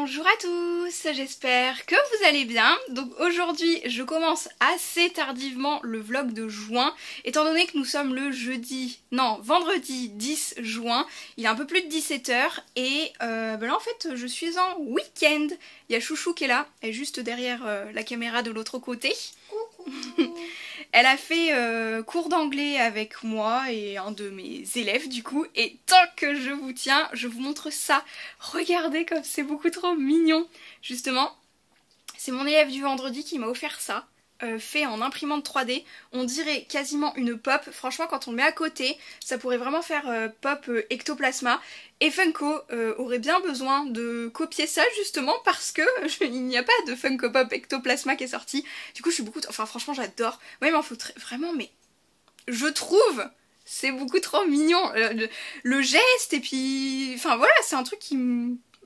Bonjour à tous, j'espère que vous allez bien. Donc aujourd'hui je commence assez tardivement le vlog de juin, étant donné que nous sommes le vendredi 10 juin, il est un peu plus de 17 h et là en fait je suis en week-end. Il y a Chouchou qui est là, elle est juste derrière la caméra de l'autre côté. Elle a fait cours d'anglais avec moi et un de mes élèves du coup, et tant que je vous tiens, je vous montre ça. Regardez comme c'est beaucoup trop mignon. Justement, c'est mon élève du vendredi qui m'a offert ça, fait en imprimante 3D. On dirait quasiment une pop. Franchement, quand on le met à côté, ça pourrait vraiment faire pop ectoplasma. Et Funko aurait bien besoin de copier ça justement parce que il n'y a pas de Funko Pop Ectoplasma qui est sorti. Du coup je suis beaucoup... Enfin franchement j'adore. Moi il m'en faut vraiment, mais je trouve c'est beaucoup trop mignon. Le geste et puis... Enfin voilà, c'est un truc qui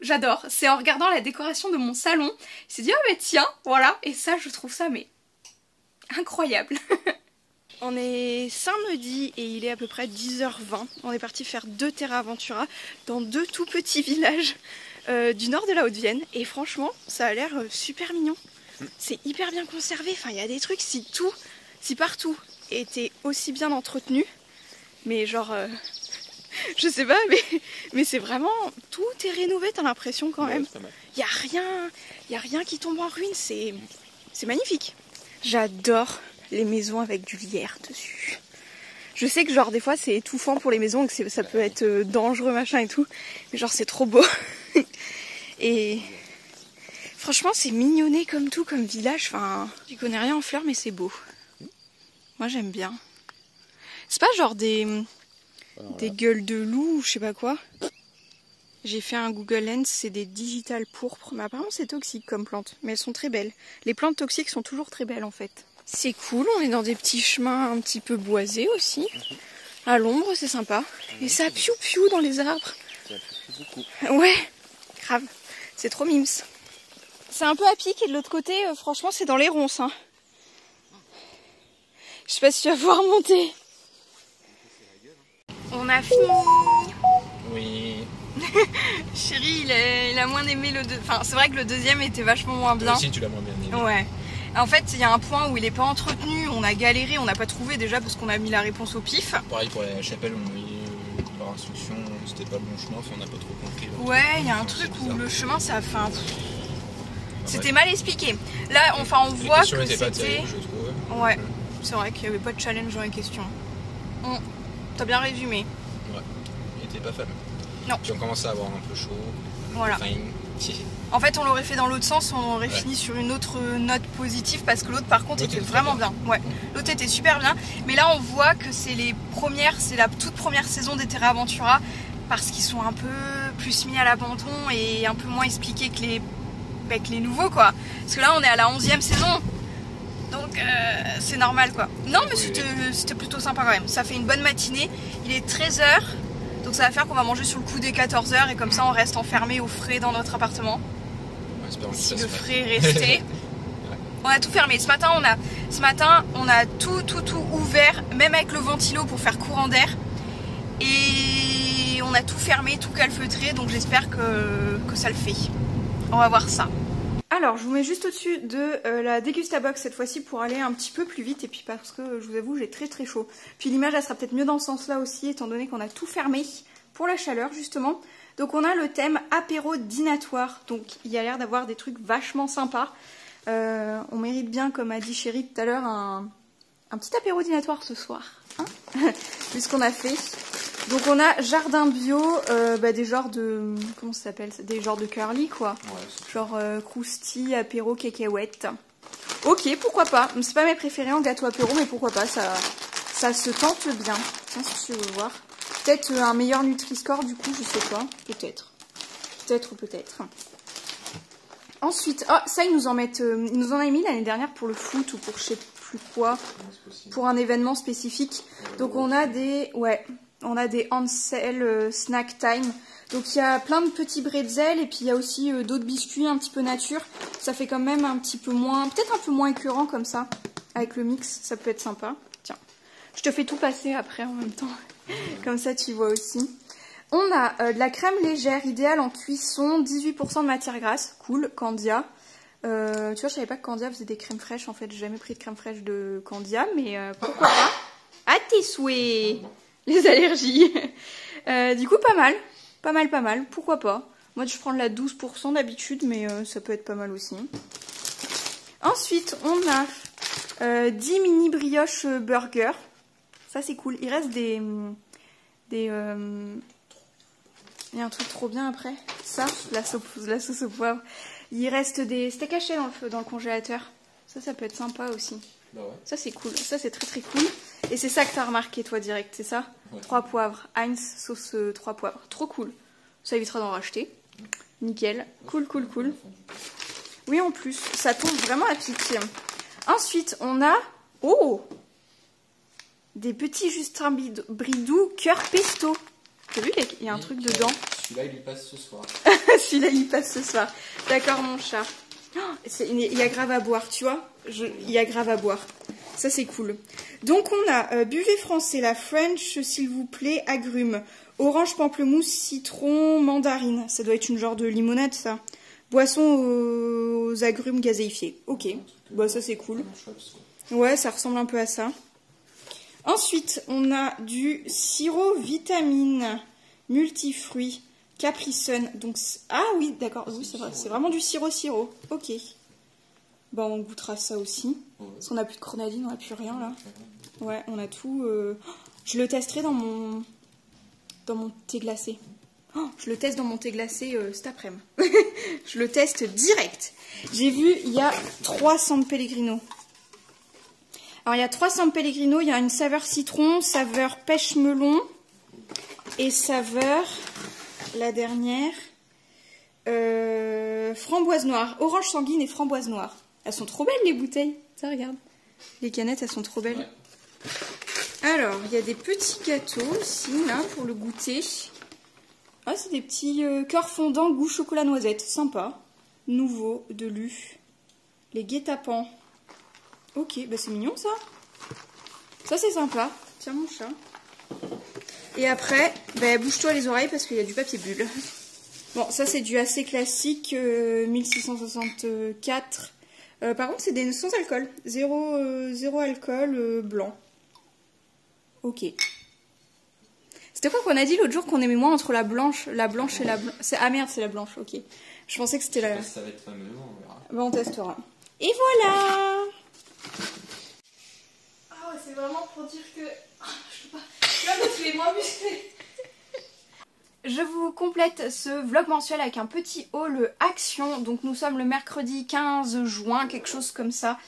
j'adore. C'est en regardant la décoration de mon salon. Il s'est dit ah mais tiens, voilà. Et ça je trouve ça mais incroyable. On est samedi et il est à peu près 10h20. On est parti faire 2 Terra Aventura dans 2 tout petits villages du nord de la Haute-Vienne. Et franchement, ça a l'air super mignon. C'est hyper bien conservé. Enfin, il y a des trucs, si partout était aussi bien entretenu. Mais genre, je sais pas, mais c'est vraiment... Tout est rénové, t'as l'impression quand même. Il y a rien qui tombe en ruine. C'est magnifique. J'adore les maisons avec du lierre dessus. Je sais que genre des fois c'est étouffant pour les maisons, que ça peut être dangereux machin et tout, mais genre c'est trop beau. Et franchement c'est mignonné comme tout, comme village, enfin j'y connais rien en fleurs mais c'est beau. Moi j'aime bien. C'est pas genre des gueules de loup ou je sais pas quoi. J'ai fait un Google Lens, c'est des digital pourpres, mais apparemment c'est toxique comme plante, mais elles sont très belles. Les plantes toxiques sont toujours très belles en fait. C'est cool, on est dans des petits chemins un petit peu boisés aussi. À l'ombre, c'est sympa. Et ça piou-piou dans les arbres. Ça piou beaucoup. Ouais, grave. C'est trop mimes. C'est un peu à pic et de l'autre côté, franchement, c'est dans les ronces. Hein. Je sais pas si tu vas pouvoir monter. On a fini. Oui. Chéri, il a moins aimé le deuxième. Enfin, c'est vrai que le deuxième était vachement moins bien. Si, tu l'as moins bien aimé. Ouais. En fait, il y a un point où il n'est pas entretenu, on a galéré, on n'a pas trouvé déjà parce qu'on a mis la réponse au pif. Pareil pour la chapelle, on a mis par instruction, c'était pas le bon chemin, enfin on n'a pas trop compris. Ouais, il y a un truc où le chemin, ça a fait un... C'était mal expliqué. Là, enfin, on voit que c'était... Ouais, c'est vrai qu'il n'y avait pas de challenge dans les questions. T'as bien résumé. Ouais, il était pas fameux. Non. Puis on commence à avoir un peu chaud. Voilà. En fait, on l'aurait fait dans l'autre sens, on aurait fini sur une autre note positive parce que l'autre, par contre, était vraiment bien. Ouais, l'autre était super bien. Mais là, on voit que c'est la toute première saison des Terra Aventura parce qu'ils sont un peu plus mis à l'abandon et un peu moins expliqués que les nouveaux, quoi. Parce que là, on est à la 11e saison. Donc, c'est normal, quoi. Non, mais c'était plutôt sympa quand même. Ça fait une bonne matinée. Il est 13 h. Donc ça va faire qu'on va manger sur le coup des 14 h et comme ça on reste enfermé au frais dans notre appartement. Si le frais est resté. On a tout fermé. Ce matin on a tout ouvert, même avec le ventilo pour faire courant d'air. Et on a tout fermé, tout calfeutré, donc j'espère que ça le fait. On va voir ça. Alors je vous mets juste au-dessus de la Dégustabox cette fois-ci pour aller un petit peu plus vite et puis parce que je vous avoue j'ai très chaud. Puis l'image elle sera peut-être mieux dans ce sens là aussi étant donné qu'on a tout fermé pour la chaleur justement. Donc on a le thème apéro dînatoire, donc il y a l'air d'avoir des trucs vachement sympas. On mérite bien, comme a dit Chéri tout à l'heure, un petit apéro dînatoire ce soir. Hein vu ce qu'on a fait. Donc on a jardin bio, des genres de... Comment ça s'appelle? Des genres de curly quoi. Ouais, genre crousti, apéro, cacahuètes. Ok, pourquoi pas. C'est pas mes préférés en gâteau apéro, mais pourquoi pas, ça se tente bien. Tiens, si tu veux voir. Peut-être un meilleur Nutri-Score du coup, je sais pas. Peut-être. Peut-être. Ensuite, ça ils nous en avaient mis l'année dernière pour le foot ou pour je sais plus quoi. Pour un événement spécifique. Donc on a des... Ouais. On a des Ansel Snack Time. Donc il y a plein de petits bretzels et puis il y a aussi d'autres biscuits un petit peu nature. Ça fait quand même un petit peu moins, peut-être un peu moins écœurant comme ça. Avec le mix, ça peut être sympa. Tiens, je te fais tout passer après en même temps. Comme ça tu vois aussi. On a de la crème légère, idéale en cuisson, 18% de matière grasse, cool, Candia. Tu vois, je savais pas que Candia faisait des crèmes fraîches, en fait, j'ai jamais pris de crème fraîche de Candia, mais pourquoi pas. À tes souhaits, les allergies. Du coup, pas mal, pourquoi pas. Moi, je prends de la 12% d'habitude, mais ça peut être pas mal aussi. Ensuite, on a 10 mini brioches burger. Ça, c'est cool. Il reste des il y a un truc trop bien après. Ça, la sauce au poivre. Il reste des steaks hachés dans le congélateur. Ça peut être sympa aussi. Bah ouais. Ça, c'est cool. Ça, c'est très très cool. Et c'est ça que t'as remarqué, toi, direct, c'est ça? Ouais. 3 poivres. Heinz sauce 3 poivres. Trop cool. Ça évitera d'en racheter. Nickel. Cool. Oui, en plus, ça tombe vraiment à pic. Ensuite, on a... Oh! Des petits Justin Bridou cœur pesto. T'as vu, il y a un truc dedans. Celui-là, il y passe ce soir. Celui-là, il passe ce soir. D'accord, mon chat. Il y a grave à boire, tu vois. Il y a grave à boire. Ça, c'est cool. Donc, on a buvet français, la French, s'il vous plaît, agrumes. Orange, pamplemousse, citron, mandarine. Ça doit être une genre de limonade, ça. Boisson aux agrumes gazéifiés. Ok. Bah, ça, c'est cool. Ouais, ça ressemble un peu à ça. Ensuite, on a du sirop vitamine multifruits Capri Sun. Donc, ah oui, d'accord, oui, c'est vrai, c'est vraiment du sirop. Ok. Bon, on goûtera ça aussi. Parce qu'on n'a plus de grenadine, on n'a plus rien là. Ouais, on a tout. Je le testerai dans mon thé glacé. Oh, je le teste dans mon thé glacé cet après-midi. Je le teste direct. J'ai vu, il y a 300 de Pellegrino. Alors, il y a 300 Pellegrino, il y a une saveur citron, saveur pêche melon et saveur, la dernière, framboise noire, orange sanguine et framboise noire. Elles sont trop belles, les bouteilles. Ça, regarde. Les canettes, elles sont trop belles. Ouais. Alors, il y a des petits gâteaux aussi, là, pour le goûter. Ah, c'est des petits cœurs fondants goût chocolat noisette. Sympa. Nouveau, de Lu. Les guet-apens. Ok, bah c'est mignon ça. Ça c'est sympa. Tiens mon chat. Et après, bah, bouge-toi les oreilles parce qu'il y a du papier bulle. Bon, ça c'est du assez classique, 1664. Par contre c'est des sans alcool. Zéro alcool blanc. Ok. C'était quoi qu'on a dit l'autre jour qu'on aimait moins entre la blanche et la blanche. Ah merde, c'est la blanche, ok. Je pensais que c'était la... Ça va être fameux, on verra. Bah on testera. Et voilà. Oh, c'est vraiment pour dire que... je peux pas... Là, parce que les moins musclés. Je vous complète ce vlog mensuel avec un petit haul Action. Donc nous sommes le mercredi 15 juin, quelque chose comme ça.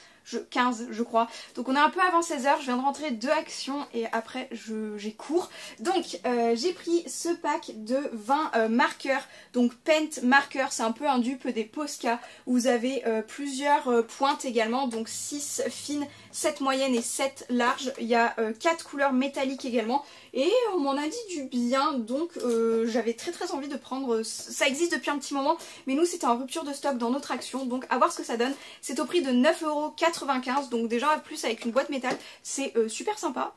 15 je crois. Donc on est un peu avant 16h, je viens de rentrer de Action et après j'ai cours. Donc j'ai pris ce pack de 20 marqueurs. Donc Paint Marker, c'est un peu un dupe des Posca. Vous avez plusieurs pointes également, donc 6 fines, 7 moyennes et 7 larges. Il y a 4 couleurs métalliques également. Et on m'en a dit du bien, donc j'avais très envie de prendre, ça existe depuis un petit moment, mais nous c'était en rupture de stock dans notre Action, donc à voir ce que ça donne. C'est au prix de 9,95 €, donc déjà plus avec une boîte métal, c'est super sympa.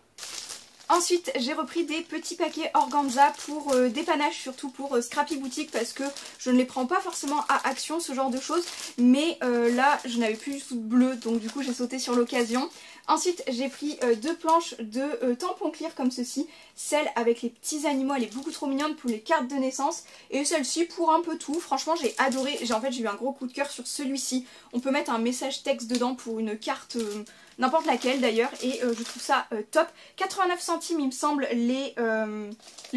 Ensuite j'ai repris des petits paquets organza pour dépannage, surtout pour Scrappy Boutique, parce que je ne les prends pas forcément à Action ce genre de choses, mais là je n'avais plus du tout de bleu, donc du coup j'ai sauté sur l'occasion. Ensuite j'ai pris 2 planches de tampons clear comme ceci. Celle avec les petits animaux, elle est beaucoup trop mignonne pour les cartes de naissance. Et celle-ci pour un peu tout. Franchement j'ai adoré. En fait j'ai eu un gros coup de cœur sur celui-ci. On peut mettre un message texte dedans pour une carte, n'importe laquelle d'ailleurs. Et je trouve ça top. 89 centimes il me semble les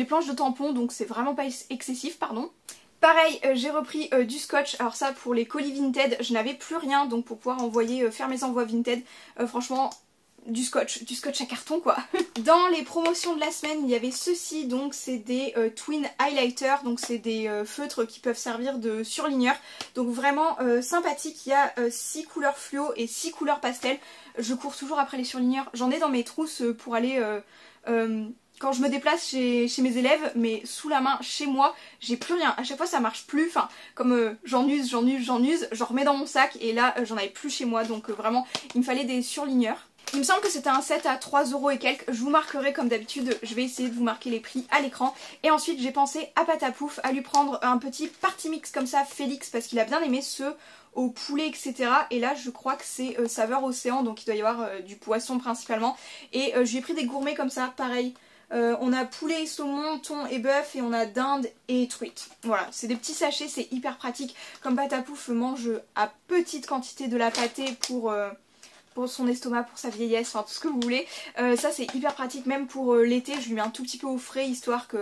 planches de tampons. Donc c'est vraiment pas excessif, pardon. Pareil, j'ai repris du scotch. Alors ça pour les colis Vinted, je n'avais plus rien. Donc pour pouvoir envoyer, faire mes envois Vinted, franchement... du scotch à carton quoi. Dans les promotions de la semaine il y avait ceci, donc c'est des twin highlighters, donc c'est des feutres qui peuvent servir de surligneur, donc vraiment sympathique. Il y a 6 couleurs fluo et 6 couleurs pastel. Je cours toujours après les surligneurs, j'en ai dans mes trousses pour aller quand je me déplace chez mes élèves, mais sous la main chez moi j'ai plus rien, à chaque fois ça marche plus, enfin comme j'en use, j'en remets dans mon sac et là j'en avais plus chez moi, donc vraiment il me fallait des surligneurs. Il me semble que c'était un set à 3 € et quelques. Je vous marquerai comme d'habitude, je vais essayer de vous marquer les prix à l'écran. Et ensuite j'ai pensé à Patapouf, à lui prendre un petit party mix comme ça, Félix, parce qu'il a bien aimé ceux au poulet, etc. Et là je crois que c'est saveur océan, donc il doit y avoir du poisson principalement. Et je lui ai pris des gourmets comme ça, pareil. On a poulet, saumon, thon et bœuf, et on a dinde et truite. Voilà, c'est des petits sachets, c'est hyper pratique. Comme Patapouf mange à petite quantité de la pâtée pour son estomac, pour sa vieillesse, enfin tout ce que vous voulez. Ça c'est hyper pratique, même pour l'été, je lui mets un tout petit peu au frais, histoire que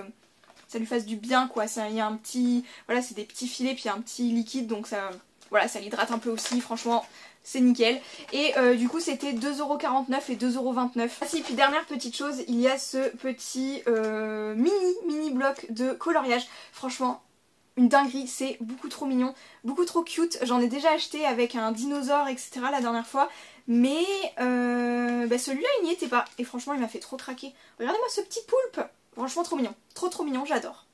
ça lui fasse du bien quoi. Il y a un petit, voilà, c'est des petits filets, puis il y a un petit liquide, donc ça, voilà, ça l'hydrate un peu aussi, franchement c'est nickel. Et du coup c'était 2,49 € et 2,29 €. Ah si, puis dernière petite chose, il y a ce petit mini bloc de coloriage, franchement une dinguerie, c'est beaucoup trop mignon, beaucoup trop cute. J'en ai déjà acheté avec un dinosaure, etc. la dernière fois, mais celui-là il n'y était pas. Et franchement il m'a fait trop craquer. Regardez-moi ce petit poulpe, franchement trop mignon, trop mignon, j'adore.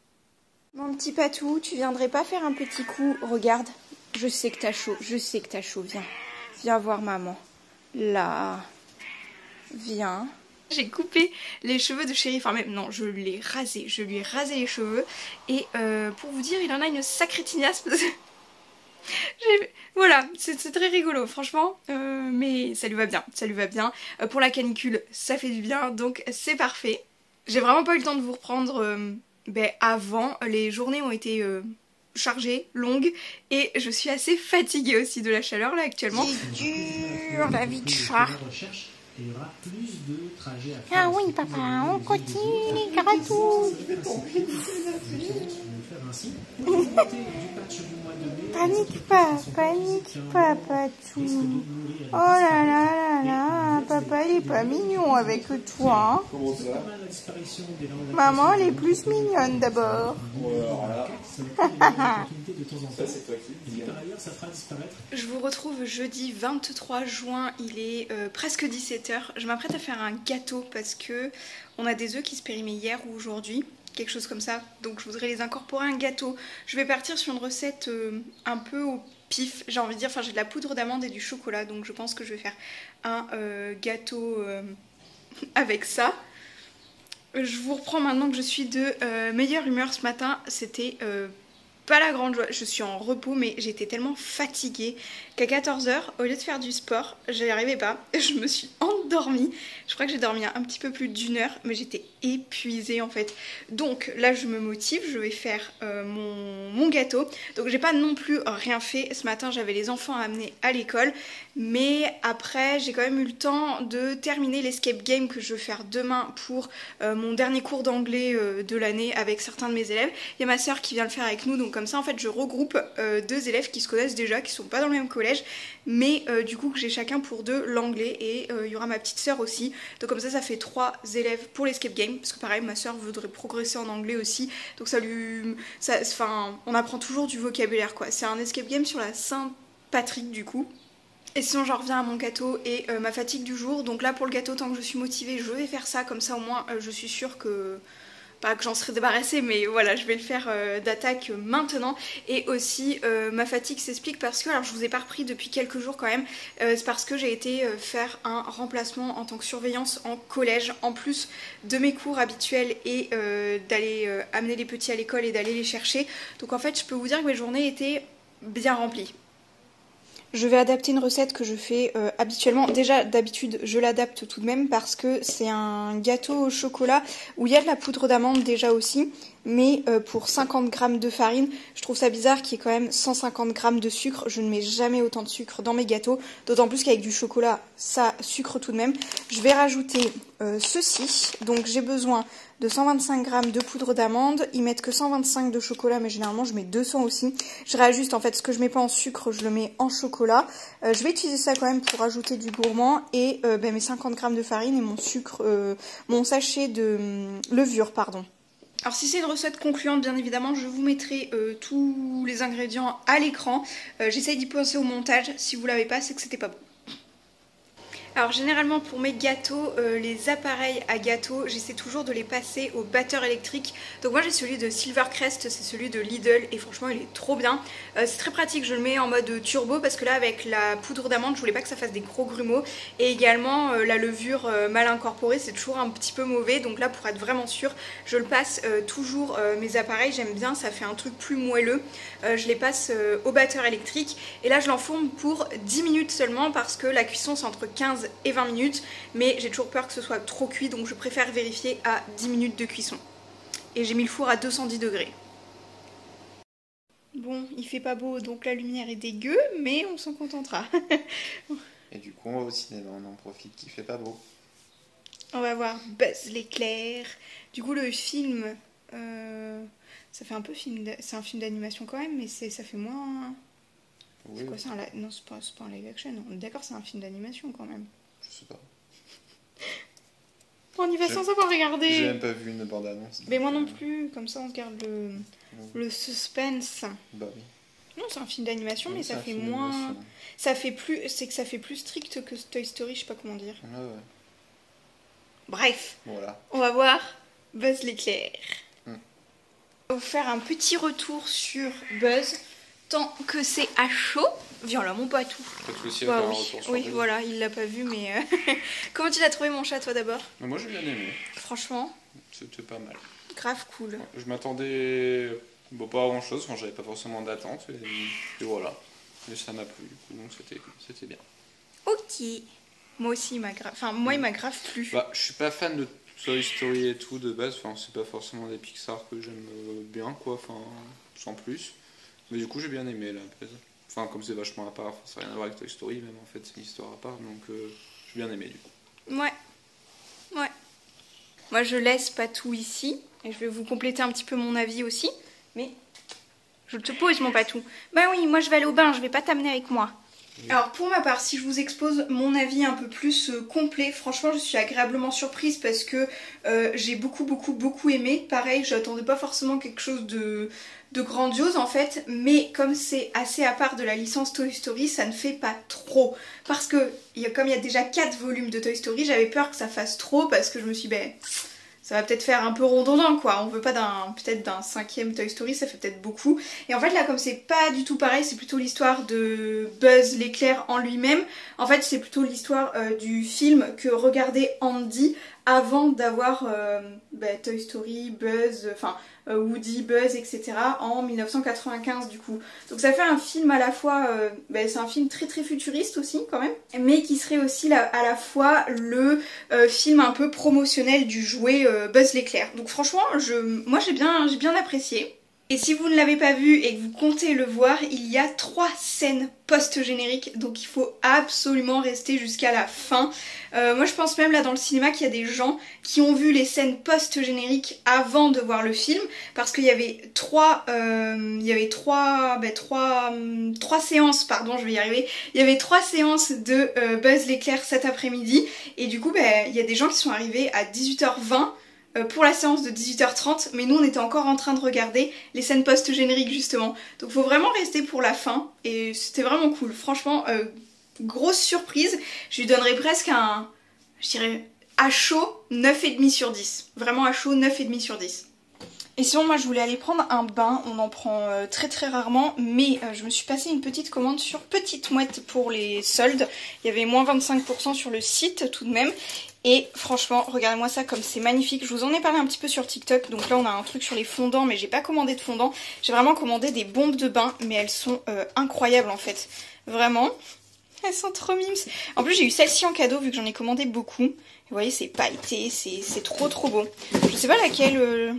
Mon petit patou, tu viendrais pas faire un petit coup? Regarde, je sais que t'as chaud, viens. Viens voir maman. Là, viens. J'ai coupé les cheveux de Chéri, enfin même non, je lui ai rasé les cheveux. Et pour vous dire, il en a une sacrée tignasse. Voilà, c'est très rigolo franchement, mais ça lui va bien, pour la canicule ça fait du bien, donc c'est parfait. J'ai vraiment pas eu le temps de vous reprendre avant, les journées ont été chargée, longue, et je suis assez fatiguée aussi de la chaleur là actuellement. C'est dur la vie de chat. Ah oui papa, on continue les gratous. Panique pas patou. Oh là là là là, papa il est pas mignon avec toi. Hein. Comment ça? Maman elle est plus mignonne d'abord. Je vous retrouve jeudi 23 juin, il est presque 17 h. Je m'apprête à faire un gâteau parce que on a des œufs qui se périmaient hier ou aujourd'hui, quelque chose comme ça, donc je voudrais les incorporer à un gâteau. Je vais partir sur une recette un peu au pif, j'ai envie de dire, enfin j'ai de la poudre d'amande et du chocolat, donc je pense que je vais faire un gâteau avec ça. Je vous reprends maintenant que je suis de meilleure humeur ce matin. C'était pas la grande joie, je suis en repos, mais j'étais tellement fatiguée qu'à 14 h, au lieu de faire du sport, j'y arrivais pas, je me suis endormie. Je crois que j'ai dormi un petit peu plus d'1 heure, mais j'étais épuisée en fait. Donc là je me motive, je vais faire mon gâteau. Donc j'ai pas non plus rien fait ce matin, j'avais les enfants à amener à l'école, mais après j'ai quand même eu le temps de terminer l'escape game que je vais faire demain pour mon dernier cours d'anglais de l'année avec certains de mes élèves. Il y a ma soeur qui vient le faire avec nous, donc comme ça en fait je regroupe 2 élèves qui se connaissent déjà, qui sont pas dans le même collège, mais du coup que j'ai chacun pour 2 l'anglais, et il y aura ma petite soeur aussi, donc comme ça fait 3 élèves pour l'escape game, parce que pareil ma soeur voudrait progresser en anglais aussi, donc on apprend toujours du vocabulaire quoi. C'est un escape game sur la Saint-Patrick du coup. Et sinon j'en reviens à mon gâteau et ma fatigue du jour. Donc là pour le gâteau, tant que je suis motivée, je vais faire ça, comme ça au moins je suis sûre que... pas que j'en serai débarrassée, mais voilà, je vais le faire d'attaque maintenant. Et aussi ma fatigue s'explique parce que, alors je vous ai pas repris depuis quelques jours quand même, c'est parce que j'ai été faire un remplacement en tant que surveillance en collège, en plus de mes cours habituels et d'aller amener les petits à l'école et d'aller les chercher. Donc en fait je peux vous dire que mes journées étaient bien remplies. Je vais adapter une recette que je fais habituellement. Déjà, d'habitude, je l'adapte tout de même parce que c'est un gâteau au chocolat où il y a de la poudre d'amande déjà aussi. Mais pour 50 g de farine, je trouve ça bizarre qu'il y ait quand même 150 g de sucre. Je ne mets jamais autant de sucre dans mes gâteaux. D'autant plus qu'avec du chocolat, ça sucre tout de même. Je vais rajouter ceci. Donc j'ai besoin de 125 g de poudre d'amande. Ils mettent que 125 de chocolat, mais généralement je mets 200 aussi. Je réajuste en fait ce que je mets pas en sucre, je le mets en chocolat. Je vais utiliser ça quand même pour rajouter du gourmand. Et mes 50 g de farine et mon sucre, mon sachet de levure, pardon. Alors si c'est une recette concluante, bien évidemment, je vous mettrai tous les ingrédients à l'écran. J'essaye d'y penser au montage. Si vous l'avez pas, c'est que c'était pas bon. Alors généralement pour mes gâteaux, les appareils à gâteaux, j'essaie toujours de les passer au batteur électrique. Donc moi j'ai celui de Silvercrest, c'est celui de Lidl et franchement il est trop bien. C'est très pratique, je le mets en mode turbo parce que là avec la poudre d'amande je voulais pas que ça fasse des gros grumeaux. Et également la levure mal incorporée c'est toujours un petit peu mauvais. Donc là pour être vraiment sûre, je le passe toujours mes appareils, j'aime bien, ça fait un truc plus moelleux. Je les passe au batteur électrique et là je l'enfourne pour 10 minutes seulement parce que la cuisson c'est entre 15 et 20 minutes, mais j'ai toujours peur que ce soit trop cuit, donc je préfère vérifier à 10 minutes de cuisson. Et j'ai mis le four à 210 degrés. Bon, il fait pas beau, donc la lumière est dégueu, mais on s'en contentera. Et du coup, on va au cinéma, on en profite qu'il fait pas beau. On va voir Buzz l'éclair. Du coup, le film, ça fait un peu film, c'est un film d'animation quand même, mais ça fait moins... Oui. C'est quoi ça? Non, c'est pas un live action. D'accord, c'est un film d'animation quand même. Je sais pas. On y va sans savoir regarder. J'ai même pas vu une bande-annonce. Mais moi non plus, comme ça on se garde le suspense. Bah oui. Non, c'est un film d'animation, Oui, mais ça fait moins... Ça fait plus... C'est que ça fait plus strict que Toy Story, je sais pas comment dire. Ouais, ouais. Bref, Voilà. on va voir Buzz l'éclair. On va vous faire un petit retour sur Buzz. Tant que c'est à chaud, viens là mon patou. Bah, oui, oui voilà, il l'a pas vu, mais comment tu l'as trouvé mon chat toi d'abord? Moi j'ai bien aimé. Franchement, c'était pas mal. Grave cool. Je m'attendais pas à grand chose, enfin, j'avais pas forcément d'attente et voilà. Mais ça m'a plu du coup, donc c'était bien. Ok. Moi aussi il m'a grave, il m'a grave plu. Bah, je suis pas fan de Toy Story et tout de base, enfin c'est pas forcément des Pixar que j'aime bien quoi, enfin sans plus. Mais du coup j'ai bien aimé la base. Enfin comme c'est vachement à part, ça n'a rien à voir avec Toy Story même en fait, c'est une histoire à part, donc j'ai bien aimé du coup. Ouais. Ouais. Moi je laisse Patou ici, et je vais vous compléter un petit peu mon avis aussi. Mais je te pose mon Patou. Bah oui, moi je vais aller au bain, je vais pas t'amener avec moi. Alors pour ma part, si je vous expose mon avis un peu plus complet, franchement je suis agréablement surprise parce que j'ai beaucoup aimé. Pareil, j'attendais pas forcément quelque chose de grandiose en fait, mais comme c'est assez à part de la licence Toy Story, ça ne fait pas trop. Parce que comme il y a déjà 4 volumes de Toy Story, j'avais peur que ça fasse trop parce que je me suis dit, ça va peut-être faire un peu redondant quoi, on veut pas peut-être d'un 5e Toy Story, ça fait peut-être beaucoup. Et en fait là comme c'est pas du tout pareil, c'est plutôt l'histoire de Buzz l'éclair en lui-même. En fait c'est plutôt l'histoire du film que regardait Andy avant d'avoir Toy Story, Buzz, Woody, Buzz, etc. en 1995 du coup. Donc ça fait un film à la fois, c'est un film très futuriste aussi quand même, mais qui serait aussi à la fois le film un peu promotionnel du jouet Buzz l'éclair. Donc franchement, moi j'ai bien apprécié. Et si vous ne l'avez pas vu et que vous comptez le voir, il y a 3 scènes post-génériques, donc il faut absolument rester jusqu'à la fin. Moi je pense même là dans le cinéma qu'il y a des gens qui ont vu les scènes post-génériques avant de voir le film, parce qu'il y avait trois séances, pardon je vais y arriver, il y avait 3 séances de Buzz l'éclair cet après-midi, et du coup il y a des gens qui sont arrivés à 18h20 pour la séance de 18h30, mais nous on était encore en train de regarder les scènes post-génériques justement. Donc faut vraiment rester pour la fin, et c'était vraiment cool. Franchement, grosse surprise. Je lui donnerais presque je dirais, à chaud 9,5 sur 10. Vraiment à chaud 9,5 sur 10. Et sinon moi je voulais aller prendre un bain, on en prend très rarement, mais je me suis passé une petite commande sur Petite Mouette pour les soldes. Il y avait moins 25% sur le site tout de même. Et franchement, regardez-moi ça comme c'est magnifique. Je vous en ai parlé un petit peu sur TikTok. Donc là on a un truc sur les fondants, mais j'ai pas commandé de fondants. J'ai vraiment commandé des bombes de bain, mais elles sont incroyables en fait. Vraiment, elles sont trop mimes. En plus j'ai eu celle-ci en cadeau vu que j'en ai commandé beaucoup. Et vous voyez c'est pailleté, c'est trop beau. Je sais pas laquelle...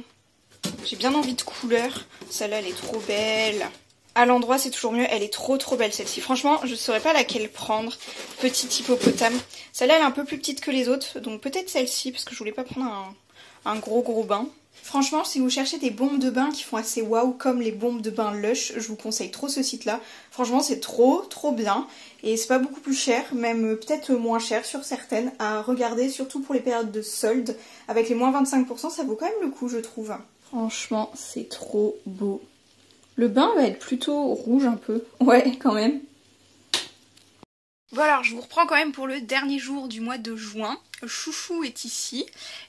J'ai bien envie de couleur. Celle-là, elle est trop belle. À l'endroit, c'est toujours mieux. Elle est trop belle, celle-ci. Franchement, je ne saurais pas laquelle prendre. Petite hippopotame. Celle-là, elle est un peu plus petite que les autres. Donc peut-être celle-ci, parce que je voulais pas prendre un gros bain. Franchement, si vous cherchez des bombes de bain qui font assez waouh, comme les bombes de bain Lush, je vous conseille trop ce site-là. Franchement, c'est trop bien. Et c'est pas beaucoup plus cher, même peut-être moins cher sur certaines, à regarder, surtout pour les périodes de soldes. Avec les moins 25%, ça vaut quand même le coup, je trouve. Franchement, c'est trop beau. Le bain va être plutôt rouge un peu. Ouais, quand même. Bon alors je vous reprends quand même pour le dernier jour du mois de juin. Chouchou est ici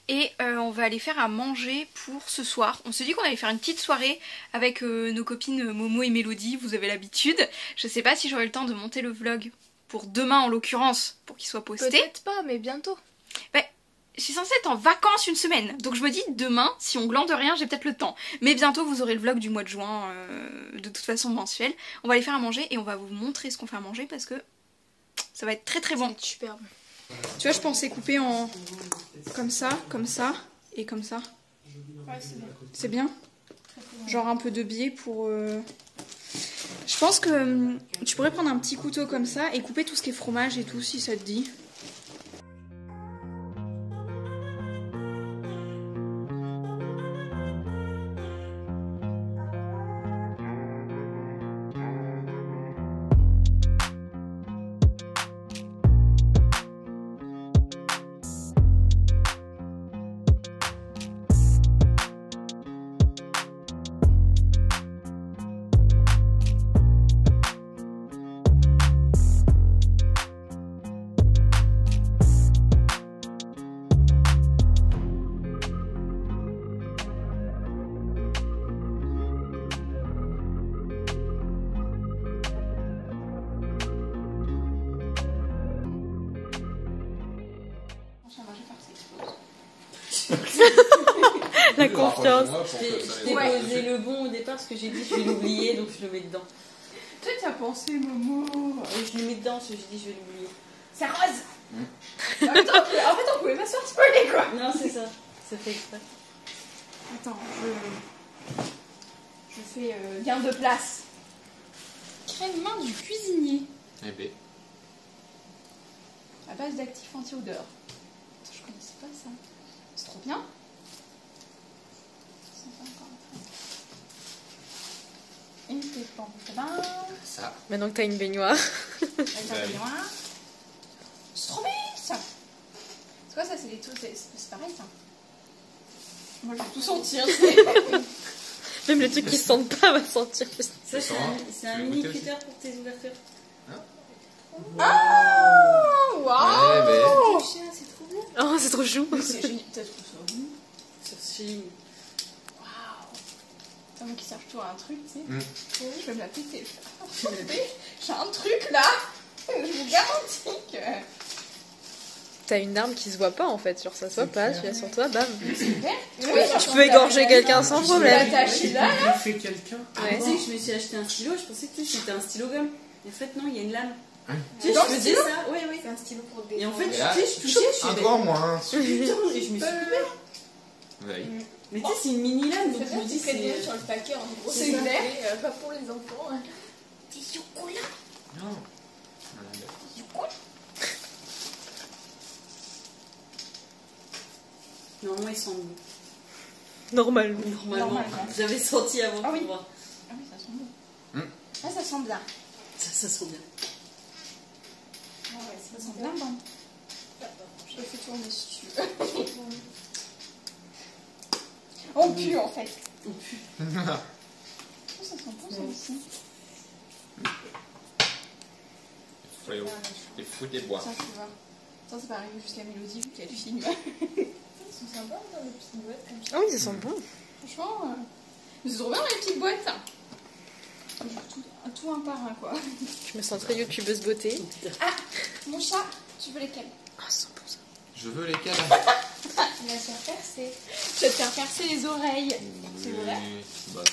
et on va aller faire à manger pour ce soir. On se dit qu'on allait faire une petite soirée avec nos copines Momo et Mélodie, vous avez l'habitude. Je sais pas si j'aurai le temps de monter le vlog pour demain en l'occurrence, pour qu'il soit posté. Peut-être pas, mais bientôt. Bah, je suis censée être en vacances une semaine, donc je me dis demain, si on glande rien, j'ai peut-être le temps. Mais bientôt vous aurez le vlog du mois de juin, de toute façon mensuel. On va aller faire à manger et on va vous montrer ce qu'on fait à manger parce que ça va être très très bon. Superbe. Tu vois, je pensais couper en comme ça et comme ça. Ouais, c'est bon. C'est bien. Genre un peu de biais pour... Je pense que tu pourrais prendre un petit couteau comme ça et couper tout ce qui est fromage et tout si ça te dit. La confiance. Je t'ai posé le bon au départ parce que j'ai dit je vais l'oublier donc je le mets dedans. Toi tu as pensé Momo. Et je le mets dedans parce que j'ai dit je vais l'oublier. C'est rose. En fait on pouvait pas se faire spoiler quoi. Non c'est ça, ça fait exprès. Attends, je fais gain de place. Crème main du cuisinier. Eh ben. À base d'actifs anti-odeur. Je connaissais pas ça. C'est trop bien. Une petite pompe de bain. Ça. Maintenant que t'as une baignoire. Avec un baignoire. C'est trop bien ça. C'est quoi ça? C'est des trucs. C'est pareil ça. Moi je vais tout sentir. Même les trucs qui se sentent pas va sentir. Ça c'est un mini cutter pour tes ouvertures. Ah waouh. Ouais, C'est trop bien. Oh, c'est trop chou. C'est génial. Peut-être que ça vous. Sur Shein. C'est moi qui cherche toujours un truc, tu sais. Mm. Je vais me la péter. J'ai un truc là. Je vous garantis que. T'as une arme qui se voit pas en fait, sur ça soit pas, tu l'as sur toi, bam. Tu peux égorger quelqu'un sans problème. L'attacher là. Tu fais quelqu'un. Ouais. Tu sais que je me suis acheté un stylo, je pensais que c'était un stylo gomme. Et en fait non, il y a une lame. Ah. Tu sais, Dans je le faisais stylo ça. Oui, oui. C'est un stylo pour des. Et en fait, Et tu là, sais, je touchais, je suis Encore moins. putain, et je me suis coupée. Oui. Mais tu sais, c'est une mini lame, donc C'est je bien me dis qu'il fait bien c'est. sur le paquet en gros. C'est clair. Pas pour les enfants. Des chocolats. Non. Normalement, ils sont bon. Normalement. Normalement. J'avais senti avant Ah oui. pour voir. Ah oui, ça sent bon. Mm. Ah, ça sent bien. Ça sent bien. Ah ouais, ça sent bien bon. Je le fais tourner si tu veux. On pue en fait. On pue. Oh, ça sent bon ça aussi. Les fous des bois. Ça, tu vois. Ça, c'est pas arrivé jusqu'à Mélodie vu qu'elle filme. Ils sont sympas dans les petites boîtes comme ça. Ah oui, ça sent bon. Franchement, c'est trop bien les petites boîtes. Tout un par un quoi. Je me sens très youtubeuse beauté. Ah, mon chat, tu veux lesquels? Ah, ça sent bon ça. Je veux lesquels. Il va se faire percer. Je vais te faire percer les oreilles. C'est vrai? Bah,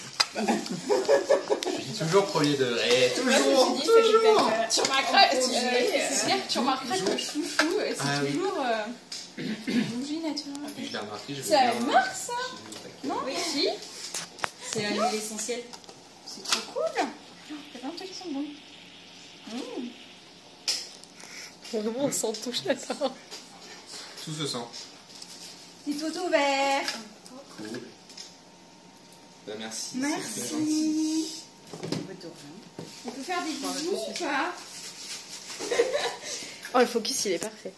je suis toujours premier degré. Je me suis dit, tu remarqueras que chouchou, c'est Ah oui. toujours bougie naturelle. Puis je l'ai remarqué, je veux C'est la dire, même marque ça? Non, Oui. si. C'est l'huile essentielle. C'est trop cool. Il y a plein de trucs qui sont bons. Vraiment, on s'en touche là-dedans. Tout se sent. Petit auto vert. Cool. Bah, merci. Merci. C'est bien gentil. On peut faire des bisous ou pas? Oh, le focus, il est parfait.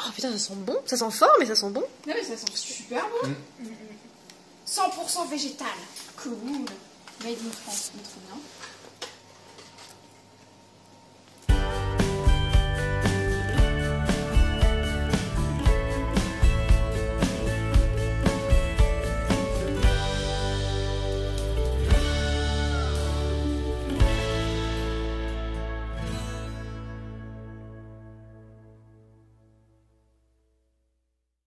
Oh putain, ça sent bon. Ça sent fort, mais ça sent bon. Non mais ça sent super bon. 100% végétal. Cool. Made in France, c'est trop bien.